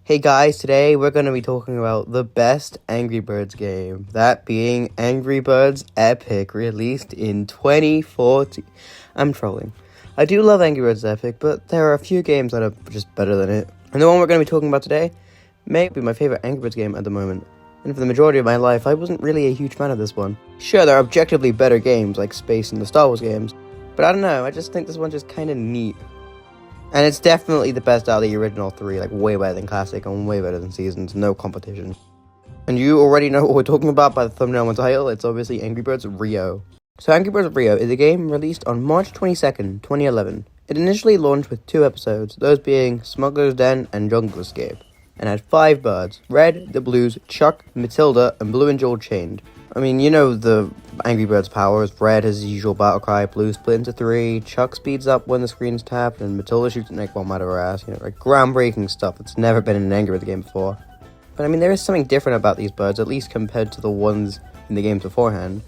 Hey guys, today we're going to be talking about the best Angry Birds game, that being Angry Birds Epic, released in 2014. I'm trolling. I do love Angry Birds Epic, but there are a few games that are just better than it. And the one we're going to be talking about today may be my favorite Angry Birds game at the moment. And for the majority of my life, I wasn't really a huge fan of this one. Sure, there are objectively better games like Space and the Star Wars games, but I don't know, I just think this one's just kind of neat. And it's definitely the best out of the original three, like way better than Classic and way better than Seasons, no competition. And you already know what we're talking about by the thumbnail and title, it's obviously Angry Birds Rio. So Angry Birds Rio is a game released on March 22nd, 2011. It initially launched with 2 episodes, those being Smuggler's Den and Jungle Escape, and had 5 birds: Red, the Blues, Chuck, Matilda, and Blue and Joel chained. I mean, you know the Angry Birds powers. Red has his usual battle cry, Blue split into 3, Chuck speeds up when the screen's tapped, and Matilda shoots an egg bomb out of her ass. You know, like groundbreaking stuff that's never been in an Angry Birds game before. But I mean, there is something different about these birds, at least compared to the ones in the games beforehand.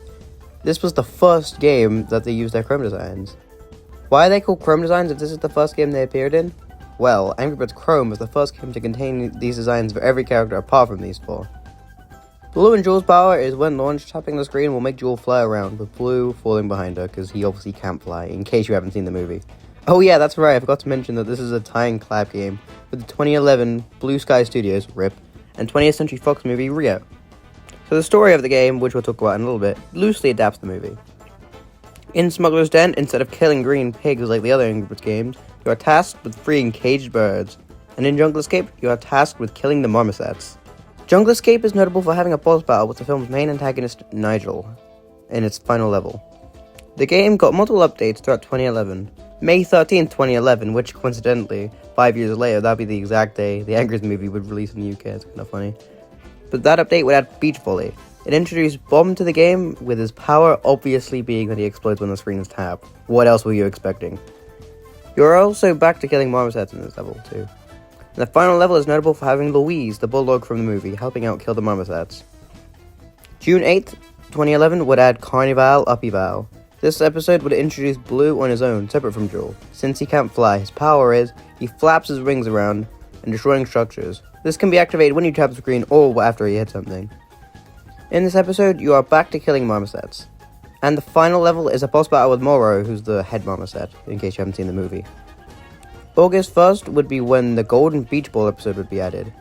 This was the first game that they used their chrome designs. Why are they called chrome designs if this is the first game they appeared in? Well, Angry Birds Chrome was the first game to contain these designs for every character apart from these 4. Blue and Joel's power is when launched, tapping the screen will make Joel fly around, with Blue falling behind her, because he obviously can't fly, in case you haven't seen the movie. Oh yeah, that's right, I forgot to mention that this is a tie and collab game with the 2011 Blue Sky Studios, RIP, and 20th Century Fox movie, Rio. So the story of the game, which we'll talk about in a little bit, loosely adapts the movie. In Smuggler's Den, instead of killing green pigs like the other Angry Birds games, you are tasked with freeing caged birds, and in Jungle Escape, you are tasked with killing the marmosets. Jungle Escape is notable for having a boss battle with the film's main antagonist, Nigel, in its final level. The game got multiple updates throughout 2011. May 13th, 2011, which coincidentally, 5 years later, that'd be the exact day the Angry Birds movie would release in the UK, it's kind of funny. But that update would add beach volley. It introduced Bomb to the game, with his power obviously being that he explodes when the screen is tapped. What else were you expecting? You're also back to killing marmosets in this level, too. And the final level is notable for having Louise, the bulldog from the movie, helping out kill the marmosets. June 8th, 2011 would add Carnival Uppyval. This episode would introduce Blue on his own, separate from Joel. Since he can't fly, his power is he flaps his wings around and destroying structures. This can be activated when you tap the screen or after he hits something. In this episode, you are back to killing marmosets. And the final level is a boss battle with Moro, who's the head marmoset, in case you haven't seen the movie. August 1st would be when the Golden Beach Ball episode would be added.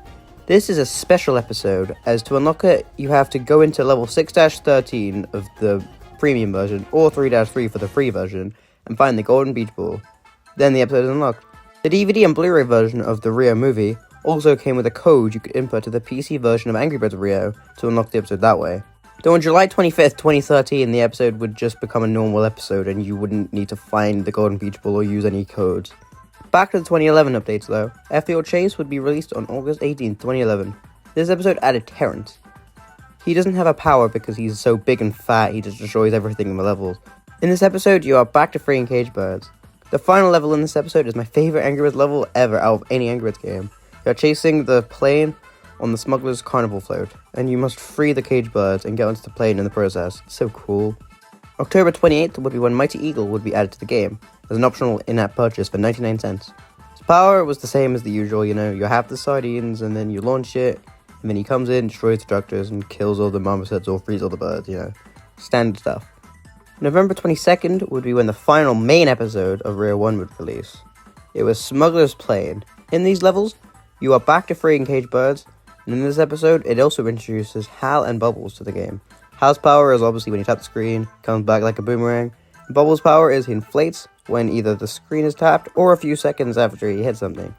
This is a special episode, as to unlock it, you have to go into level 6-13 of the premium version, or 3-3 for the free version, and find the Golden Beach Ball. Then the episode is unlocked. The DVD and Blu-ray version of the Rio movie also came with a code you could input to the PC version of Angry Birds Rio to unlock the episode that way. Though on July 25th, 2013, the episode would just become a normal episode and you wouldn't need to find the Golden Beach Ball or use any codes. Back to the 2011 updates though. Airfield Chase would be released on August 18th, 2011. This episode added Terrence. He doesn't have a power because he's so big and fat, he just destroys everything in the levels. In this episode, you are back to freeing caged birds. The final level in this episode is my favorite Angry Birds level ever out of any Angry Birds game. You are chasing the plane on the Smuggler's Carnival float, and you must free the caged birds and get onto the plane in the process. It's so cool. October 28th would be when Mighty Eagle would be added to the game, as an optional in-app purchase for 99 cents. His power was the same as the usual, you know, you have the sardines, and then you launch it, and then he comes in, destroys the structures, and kills all the marmosets or frees all the birds, you know, standard stuff. November 22nd would be when the final main episode of Rio 1 would release. It was Smuggler's Plane. In these levels, you are back to freeing caged birds, and in this episode, it also introduces Hal and Bubbles to the game. Hal's power is obviously when you tap the screen, comes back like a boomerang. Bubbles' power is he inflates when either the screen is tapped or a few seconds after he hits something.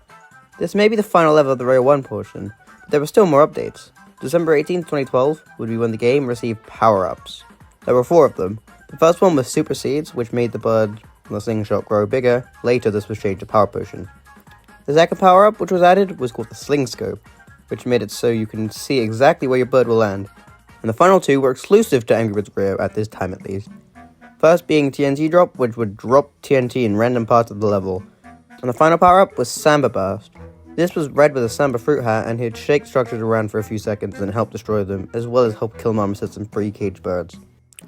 This may be the final level of the Rio 1 portion, but there were still more updates. December 18th, 2012 would be when the game received power-ups. There were 4 of them. The first one was Super Seeds, which made the bird and the slingshot grow bigger. Later, this was changed to Power Potion. The second power-up, which was added, was called the Sling Scope, which made it so you can see exactly where your bird will land. And the final 2 were exclusive to Angry Birds Rio at this time at least. First being TNT Drop, which would drop TNT in random parts of the level. And the final power-up was Samba Burst. This was Red with a Samba fruit hat, and he'd shake structures around for a few seconds and help destroy them, as well as help kill marmosets and free caged birds.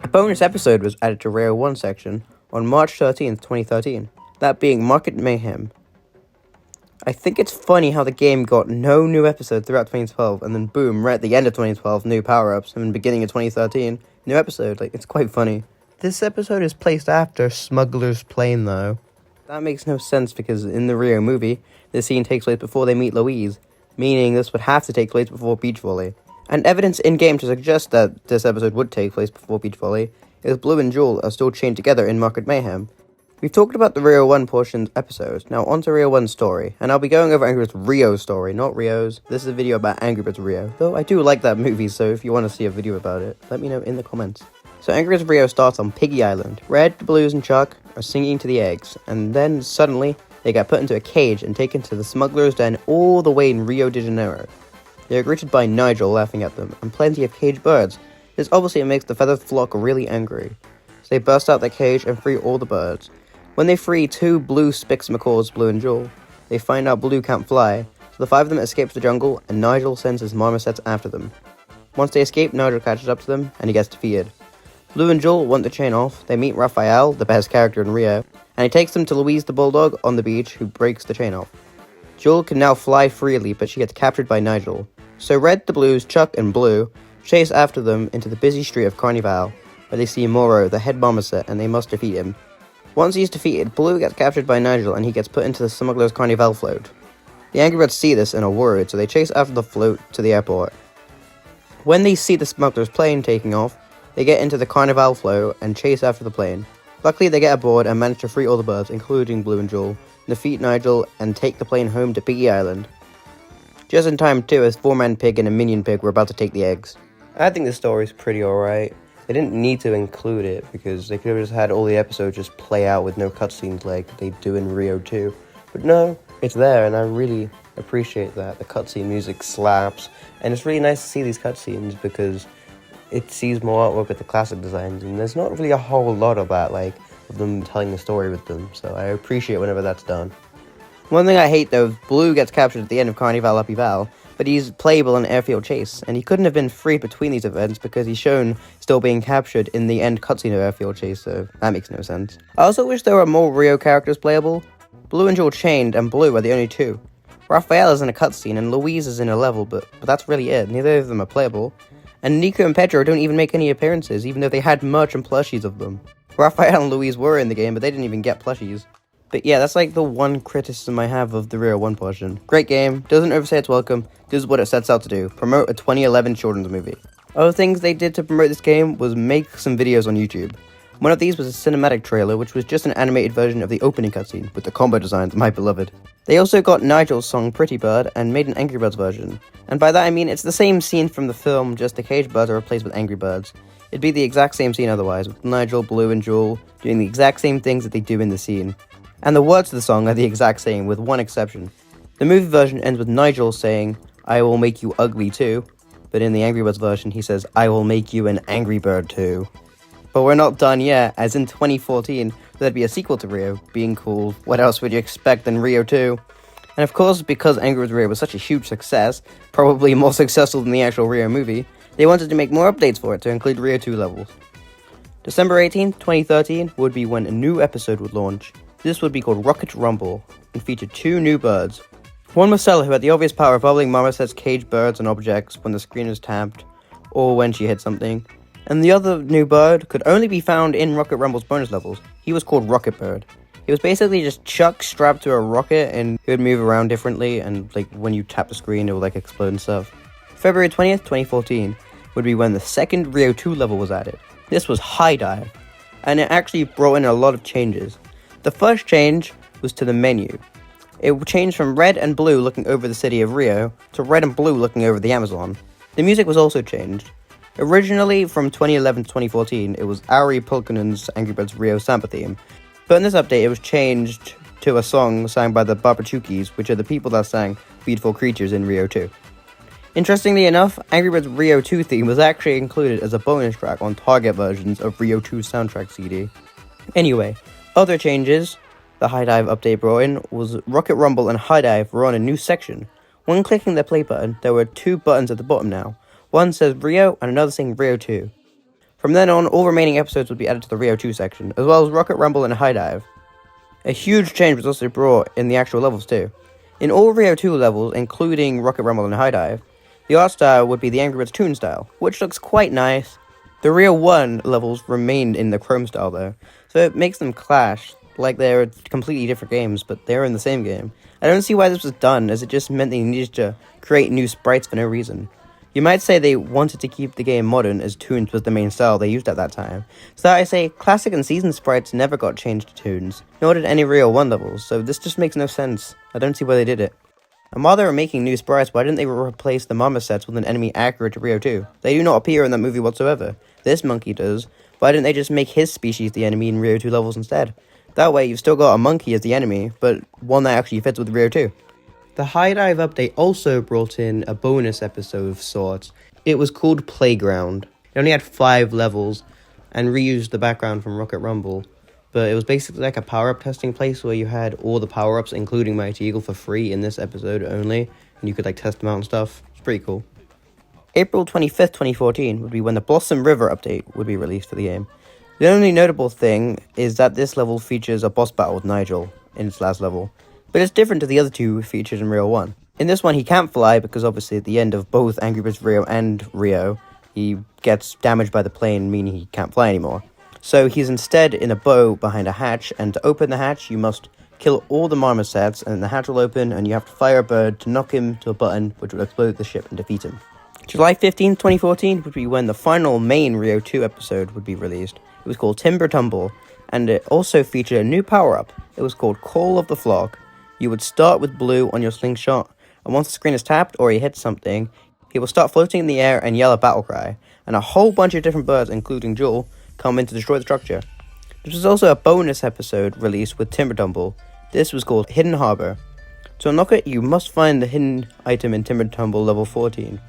A bonus episode was added to Rio 1 section on March 13th, 2013, that being Market Mayhem. I think it's funny how the game got no new episode throughout 2012, and then boom, right at the end of 2012, new power-ups, and then beginning of 2013, new episode. Like, it's quite funny. This episode is placed after Smuggler's Plane, though. That makes no sense because in the Rio movie, this scene takes place before they meet Louise, meaning this would have to take place before Beach Volley. And evidence in-game to suggest that this episode would take place before Beach Volley is Blue and Jewel are still chained together in Market Mayhem. We've talked about the Rio 1 portion's episodes, now on to Rio 1's story, and I'll be going over Angry Birds Rio's story, not Rio's. This is a video about Angry Birds Rio, though I do like that movie, so if you want to see a video about it, let me know in the comments. So Angry Birds Rio starts on Piggy Island. Red, Blues, and Chuck are singing to the eggs, and then suddenly, they get put into a cage and taken to the smuggler's den all the way in Rio de Janeiro. They are greeted by Nigel laughing at them, and plenty of caged birds. This obviously makes the feathered flock really angry. So they burst out their cage and free all the birds. When they free two blue Spix macaws, Blue and Jewel, they find out Blue can't fly, so the five of them escape to the jungle, and Nigel sends his marmosets after them. Once they escape, Nigel catches up to them, and he gets defeated. Blue and Jewel want the chain off. They meet Raphael, the best character in Rio, and he takes them to Louise the Bulldog on the beach, who breaks the chain off. Jewel can now fly freely, but she gets captured by Nigel. So Red, the Blues, Chuck, and Blue chase after them into the busy street of Carnival, where they see Moro, the head marmoset, and they must defeat him. Once he's defeated, Blue gets captured by Nigel, and he gets put into the smuggler's Carnival float. The Angry Birds see this and are worried, so they chase after the float to the airport. When they see the smuggler's plane taking off, they get into the Carnival float and chase after the plane. Luckily, they get aboard and manage to free all the birds, including Blue and Jewel, defeat Nigel, and take the plane home to Piggy Island. Just in time, too, as Four-Man Pig and a Minion Pig were about to take the eggs. I think the story's pretty alright. They didn't need to include it, because they could have just had all the episodes just play out with no cutscenes like they do in Rio 2. But no, it's there, and I really appreciate that. The cutscene music slaps, and it's really nice to see these cutscenes, because it sees more artwork with the classic designs, and there's not really a whole lot of that, like, of them telling the story with them, so I appreciate whenever that's done. One thing I hate, though, is Blue gets captured at the end of Carnival Uppival, but he's playable in Airfield Chase, and he couldn't have been freed between these events because he's shown still being captured in the end cutscene of Airfield Chase, so that makes no sense. I also wish there were more Rio characters playable. Blue and Jewel chained, and Blue are the only two. Raphael is in a cutscene, and Louise is in a level, but that's really it. Neither of them are playable. And Nico and Pedro don't even make any appearances, even though they had merch and plushies of them. Raphael and Louise were in the game, but they didn't even get plushies. But yeah, that's like the one criticism I have of the Rio 1 portion. Great game, doesn't overstay its welcome, does what it sets out to do, promote a 2011 children's movie. Other things they did to promote this game was make some videos on YouTube. One of these was a cinematic trailer, which was just an animated version of the opening cutscene, with the combo designs of My Beloved. They also got Nigel's song Pretty Bird, and made an Angry Birds version. And by that I mean it's the same scene from the film, just the caged birds are replaced with Angry Birds. It'd be the exact same scene otherwise, with Nigel, Blue, and Jewel doing the exact same things that they do in the scene. And the words of the song are the exact same, with one exception. The movie version ends with Nigel saying, "I will make you ugly too," but in the Angry Birds version he says, "I will make you an Angry Bird too." But we're not done yet, as in 2014, there'd be a sequel to Rio, being called What Else Would You Expect Than Rio 2? And of course, because Angry Birds Rio was such a huge success, probably more successful than the actual Rio movie, they wanted to make more updates for it to include Rio 2 levels. December 18th, 2013 would be when a new episode would launch. This would be called Rocket Rumble, and feature two new birds. One was Stella, who had the obvious power of bubbling marmosets caged birds and objects when the screen is tapped, or when she hit something. And the other new bird could only be found in Rocket Rumble's bonus levels. He was called Rocket Bird. He was basically just Chuck strapped to a rocket, and he would move around differently, and like when you tap the screen, it would like explode and stuff. February 20th, 2014 would be when the second Rio 2 level was added. This was High Dive, and it actually brought in a lot of changes. The first change was to the menu. It changed from red and blue looking over the city of Rio to red and blue looking over the Amazon. The music was also changed. Originally, from 2011 to 2014, it was Ari Pulkkinen's Angry Birds Rio Samba theme, but in this update it was changed to a song sang by the Barbachukis, which are the people that sang Beautiful Creatures in Rio 2. Interestingly enough, Angry Birds Rio 2 theme was actually included as a bonus track on Target versions of Rio 2's soundtrack CD. Anyway, other changes the High Dive update brought in was Rocket Rumble and High Dive were on a new section. When clicking the play button, there were two buttons at the bottom now. One says Rio and another saying Rio 2. From then on, all remaining episodes would be added to the Rio 2 section, as well as Rocket Rumble and High Dive. A huge change was also brought in the actual levels too. In all Rio 2 levels, including Rocket Rumble and High Dive, the art style would be the Angry Birds Toon style, which looks quite nice. The Rio 1 levels remained in the Chrome style though, so it makes them clash, like they're completely different games, but they're in the same game. I don't see why this was done, as it just meant they needed to create new sprites for no reason. You might say they wanted to keep the game modern, as Toons was the main style they used at that time. So I say, classic and season sprites never got changed to Toons, nor did any Rio 1 levels, so this just makes no sense. I don't see why they did it. And while they were making new sprites, why didn't they replace the mama sets with an enemy accurate to Rio 2? They do not appear in that movie whatsoever. This monkey does. Why didn't they just make his species the enemy in Rio 2 levels instead? That way you've still got a monkey as the enemy, but one that actually fits with Rio 2. The High Dive update also brought in a bonus episode of sorts. It was called Playground. It only had 5 levels, and reused the background from Rocket Rumble. But it was basically like a power-up testing place where you had all the power-ups, including Mighty Eagle, for free in this episode only, and you could like test them out and stuff. It's pretty cool. April 25th, 2014 would be when the Blossom River update would be released for the game. The only notable thing is that this level features a boss battle with Nigel in its last level, but it's different to the other two featured in Rio 1. In this one, he can't fly because obviously at the end of both Angry Birds Rio and Rio, he gets damaged by the plane, meaning he can't fly anymore. So he's instead in a boat behind a hatch, and to open the hatch, you must kill all the marmosets, and the hatch will open, and you have to fire a bird to knock him to a button, which will explode the ship and defeat him. July 15th, 2014 would be when the final main Rio 2 episode would be released. It was called Timber Tumble, and it also featured a new power-up. It was called Call of the Flock. You would start with blue on your slingshot, and once the screen is tapped or he hits something, he will start floating in the air and yell a battle cry, and a whole bunch of different birds, including Jewel, come in to destroy the structure. This was also a bonus episode released with Timber Tumble. This was called Hidden Harbor. To unlock it, you must find the hidden item in Timber Tumble level 14.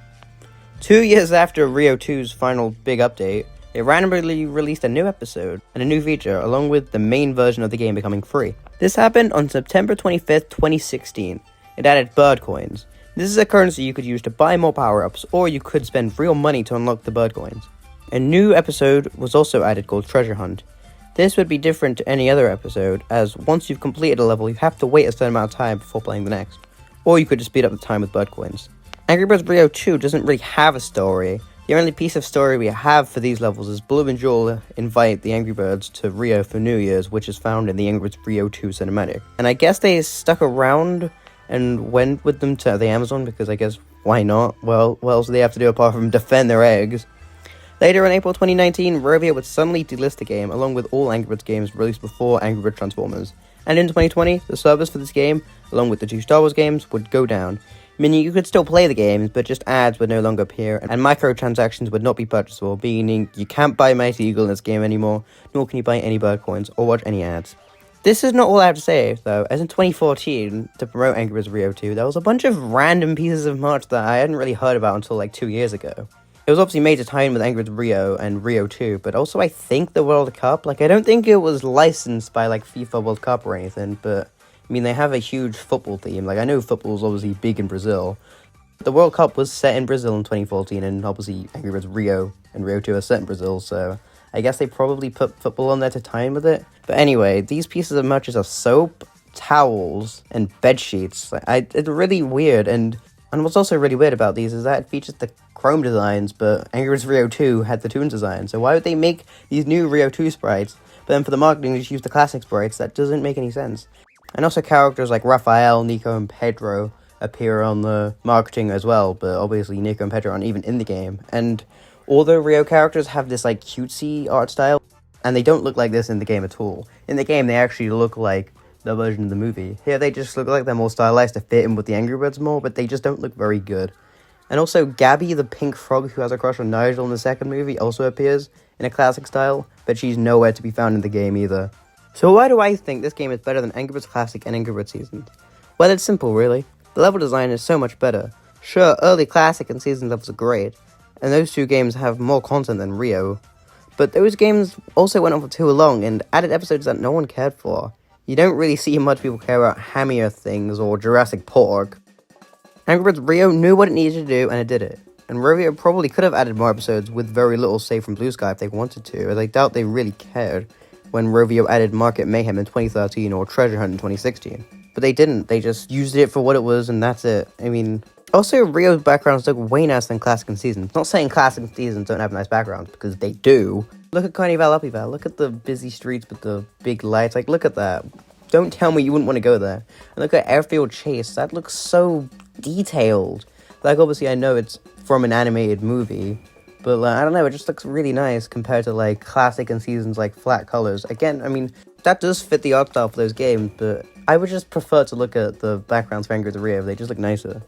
2 years after Rio 2's final big update, they randomly released a new episode and a new feature, along with the main version of the game becoming free. This happened on September 25th, 2016. It added bird coins. This is a currency you could use to buy more power-ups, or you could spend real money to unlock the bird coins. A new episode was also added called Treasure Hunt. This would be different to any other episode, as once you've completed a level, you have to wait a certain amount of time before playing the next. Or you could just speed up the time with bird coins. Angry Birds Rio 2 doesn't really have a story. The only piece of story we have for these levels is Blue and Jewel invite the Angry Birds to Rio for New Year's, which is found in the Angry Birds Rio 2 cinematic. And I guess they stuck around and went with them to the Amazon, because I guess, why not? Well, what else do they have to do apart from defend their eggs? Later in April 2019, Rovio would suddenly delist the game, along with all Angry Birds games released before Angry Birds Transformers. And in 2020, the servers for this game, along with the 2 Star Wars games, would go down, meaning you could still play the games, but just ads would no longer appear, and microtransactions would not be purchasable, meaning you can't buy Mighty Eagle in this game anymore, nor can you buy any bird coins, or watch any ads. This is not all I have to say, though, as in 2014, to promote Angry Birds Rio 2, there was a bunch of random pieces of merch that I hadn't really heard about until like 2 years ago. It was obviously made to tie in with Angry Birds Rio and Rio 2, but also I think the World Cup, I don't think it was licensed by FIFA World Cup or anything, but I mean, they have a huge football theme. I know football is obviously big in Brazil. The World Cup was set in Brazil in 2014, and obviously Angry Birds Rio and Rio 2 are set in Brazil, so I guess they probably put football on there to tie in with it. But anyway, these pieces of merch are soap, towels, and bed sheets. It's really weird, and what's also really weird about these is that it features the Chrome designs, but Angry Birds Rio 2 had the Toon design. So why would they make these new Rio 2 sprites, but then for the marketing just use the classic sprites? That doesn't make any sense. And also characters like Raphael, Nico, and Pedro appear on the marketing as well, but obviously Nico and Pedro aren't even in the game. And all the Rio characters have this cutesy art style, and they don't look like this in the game at all. In the game, they actually look like the version of the movie. Here, they just look like they're more stylized to fit in with the Angry Birds more, but they just don't look very good. And also, Gabby, the pink frog who has a crush on Nigel in the second movie, also appears in a classic style, but she's nowhere to be found in the game either. So why do I think this game is better than Angry Birds Classic and Angry Birds Seasons? Well, it's simple, really. The level design is so much better. Sure, early Classic and Seasons levels are great, and those two games have more content than Rio, but those games also went on for too long and added episodes that no one cared for. You don't really see much people care about Hammier things or Jurassic Park. Angry Birds Rio knew what it needed to do, and it did it. And Rovio probably could have added more episodes with very little save from Blue Sky if they wanted to, as I doubt they really cared. when Rovio added Market Mayhem in 2013 or Treasure Hunt in 2016. But they didn't. They just used it for what it was, and that's it. I mean, also, Rio's backgrounds look way nicer than Classic and Seasons. Not saying Classic and Seasons don't have nice backgrounds, because they do. Look at Carnival Uppyval. Look at the busy streets with the big lights. Like, look at that. Don't tell me you wouldn't want to go there. And look at Airfield Chase. That looks so detailed. Like, obviously, I know it's from an animated movie, but, like, I don't know, it just looks really nice compared to, like, Classic and Seasons, like, flat colors. Again, I mean, that does fit the art style for those games, but I would just prefer to look at the backgrounds for Birds Rio. They just look nicer.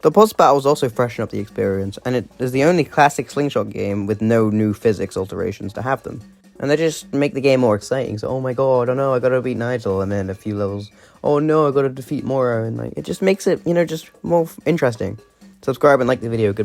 The boss battles also freshen up the experience, and it is the only classic slingshot game with no new physics alterations to have them. And they just make the game more exciting. So, oh my god, oh no, I gotta beat Nigel, and then a few levels, oh no, I gotta defeat Moro, and like, it just makes it, just more interesting. Subscribe and like the video. Goodbye.